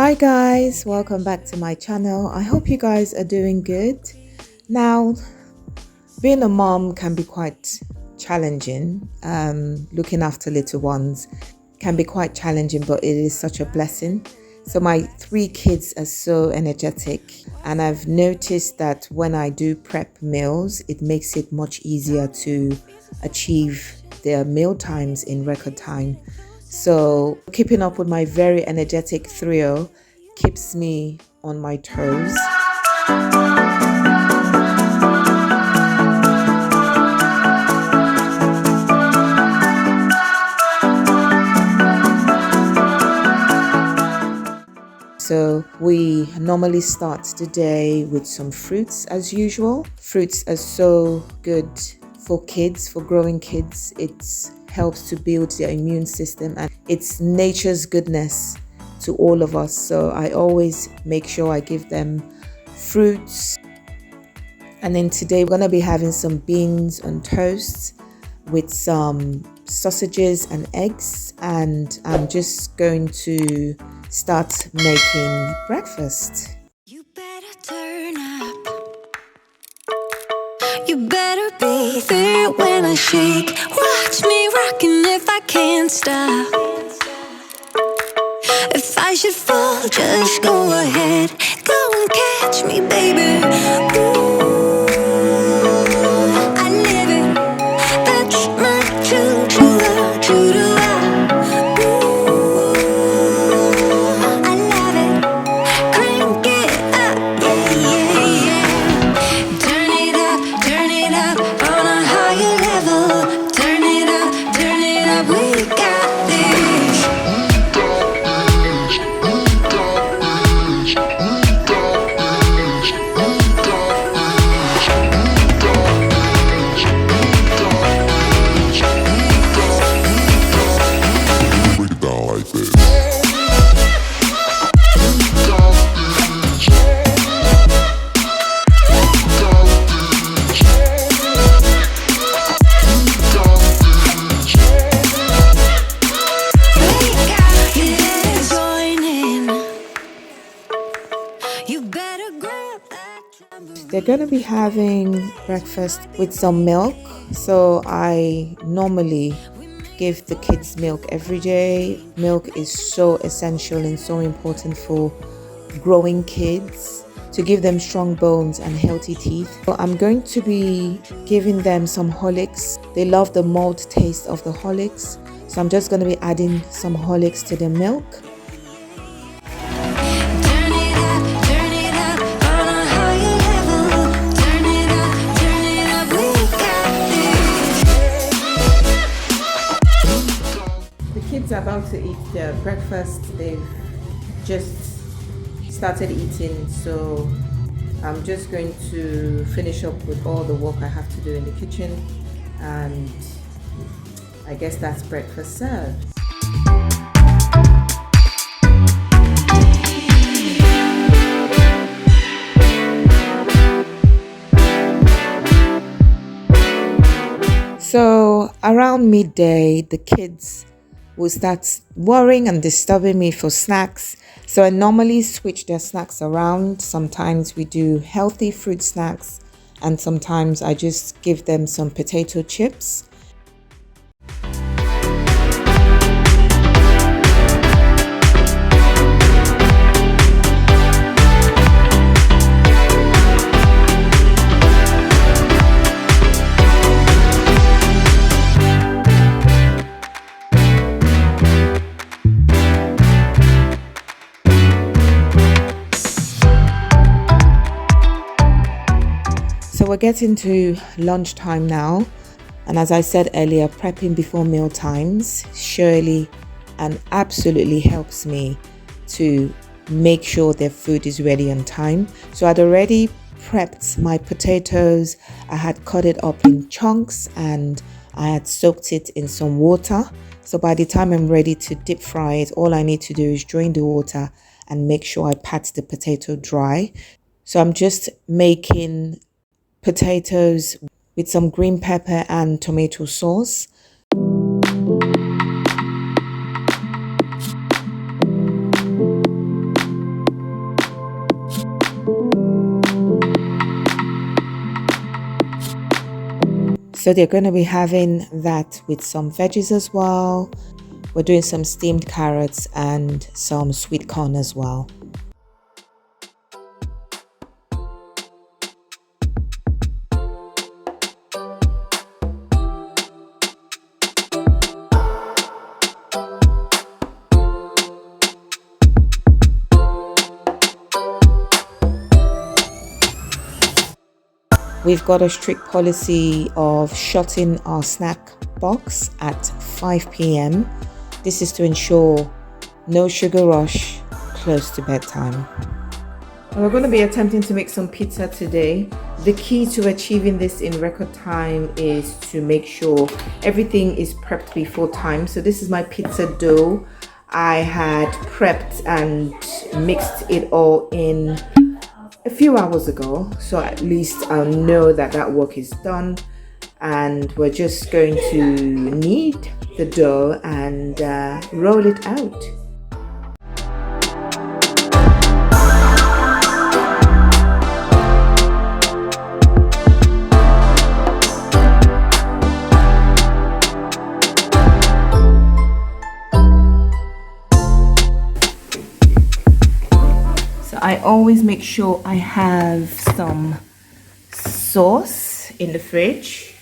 Hi guys, welcome back to my channel. I hope you guys are doing good. Now, being a mom can be quite challenging. Looking after little ones can be quite challenging, but it is such a blessing. So my 3 kids are so energetic, and I've noticed that when I do prep meals, it makes it much easier to achieve their meal times in record time. So keeping up with my very energetic trio keeps me on my toes. So we normally start the day with some fruits as usual. Fruits are so good for kids, for growing kids. It helps to build their immune system, and it's nature's goodness to all of us. So I always make sure I give them fruits. And then today we're going to be having some beans on toast with some sausages and eggs, and I'm just going to start making breakfast. You better turn up. You better be there when I shake. Watch me rocking if I can't stop. If I should fall, just go ahead. Go and catch me, baby. Ooh, I live it. That's my choo-choo-la. Ooh, I love it. Crank it up, yeah, yeah, yeah. Turn it up on a higher level. Turn it up, we got this. Break it down like this. We got this. Join in. You better grab that jamboree. They're going to be having breakfast with some milk. So I normally give the kids milk every day. Milk is so essential and so important for growing kids, to give them strong bones and healthy teeth. So I'm going to be giving them some Horlicks. They love the malt taste of the Horlicks. So I'm just going to be adding some Horlicks to the milk. Turn it up on a higher level. Turn it up, we got this. The kids are about to eat their breakfast. They've just started eating, so I'm just going to finish up with all the work I have to do in the kitchen, and I guess that's breakfast served. So around midday, the kids will start worrying and disturbing me for snacks. So I normally switch their snacks around. Sometimes we do healthy fruit snacks, and sometimes I just give them some potato chips. So we're getting to lunchtime now, and as I said earlier, prepping before meal times surely and absolutely helps me to make sure their food is ready on time. So I'd already prepped my potatoes. I had cut it up in chunks and I had soaked it in some water. So by the time I'm ready to deep fry it, all I need to do is drain the water and make sure I pat the potato dry. So I'm just making potatoes with some green pepper and tomato sauce. So they're going to be having that with some veggies as well. We're doing some steamed carrots and some sweet corn as well. We've got a strict policy of shutting our snack box at 5 p.m. This is to ensure no sugar rush close to bedtime. We're going to be attempting to make some pizza today. The key to achieving this in record time is to make sure everything is prepped before time. So this is my pizza dough. I had prepped and mixed it all in a few hours ago, so at least I'll know that that work is done, and we're just going to knead the dough and roll it out. I always make sure I have some sauce in the fridge.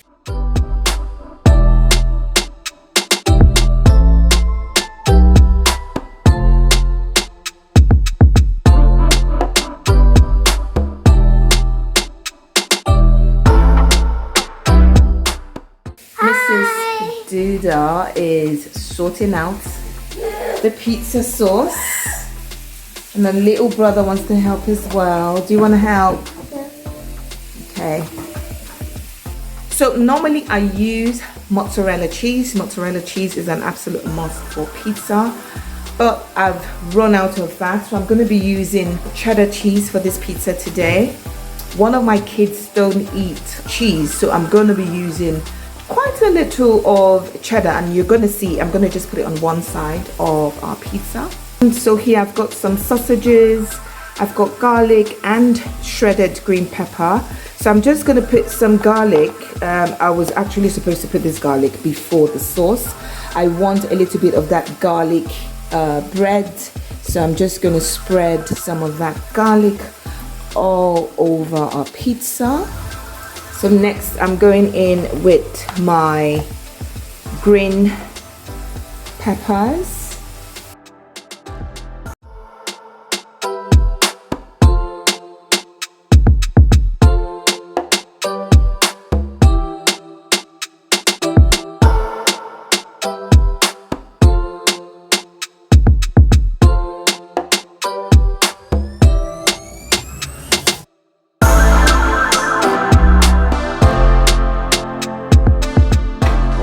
Mrs. Duda is sorting out the pizza sauce. And the little brother wants to help as well. Do you want to help? Okay. So normally I use mozzarella cheese. Mozzarella cheese is an absolute must for pizza, but I've run out of that. So I'm going to be using cheddar cheese for this pizza today. One of my kids don't eat cheese, so I'm going to be using quite a little of cheddar, and you're going to see I'm going to just put it on one side of our pizza. So here I've got some sausages, I've got garlic and shredded green pepper. So I'm just going to put some garlic. I was actually supposed to put this garlic before the sauce. I want a little bit of that garlic bread. So I'm just going to spread some of that garlic all over our pizza. So next I'm going in with my green peppers.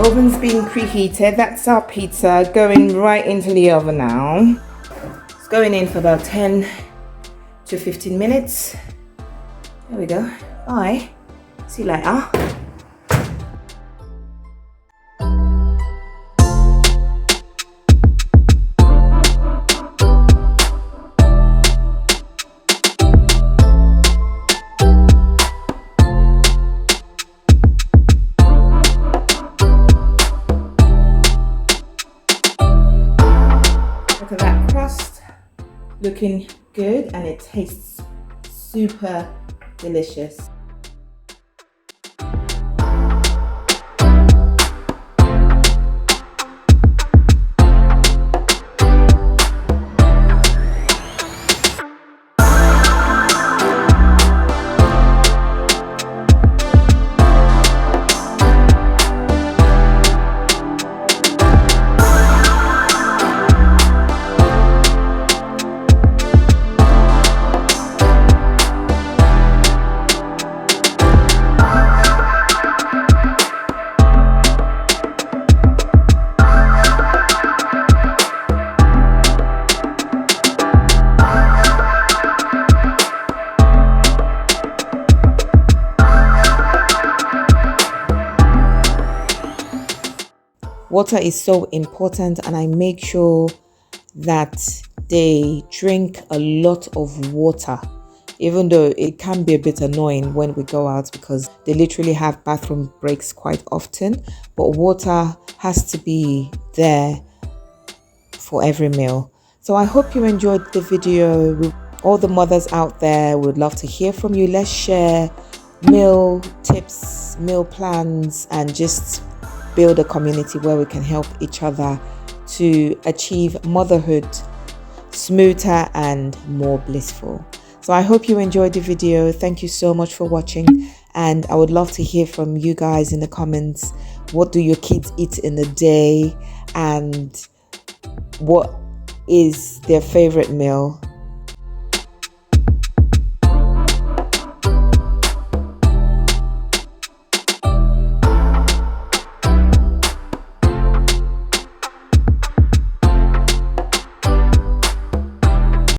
Oven's being preheated. That's our pizza going right into the oven now. It's going in for about 10 to 15 minutes. There we go. Bye. See you later. Look at that crust, looking good, and it tastes super delicious. Water is so important, and I make sure that they drink a lot of water. even though it can be a bit annoying when we go out because they literally have bathroom breaks quite often, but water has to be there for every meal. So I hope you enjoyed the video. All the mothers out there, would love to hear from you. Let's share meal tips, meal plans, and just build a community where we can help each other to achieve motherhood smoother and more blissful. So I hope you enjoyed the video. Thank you so much for watching, and I would love to hear from you guys in the comments. What do your kids eat in a day, and what is their favorite meal?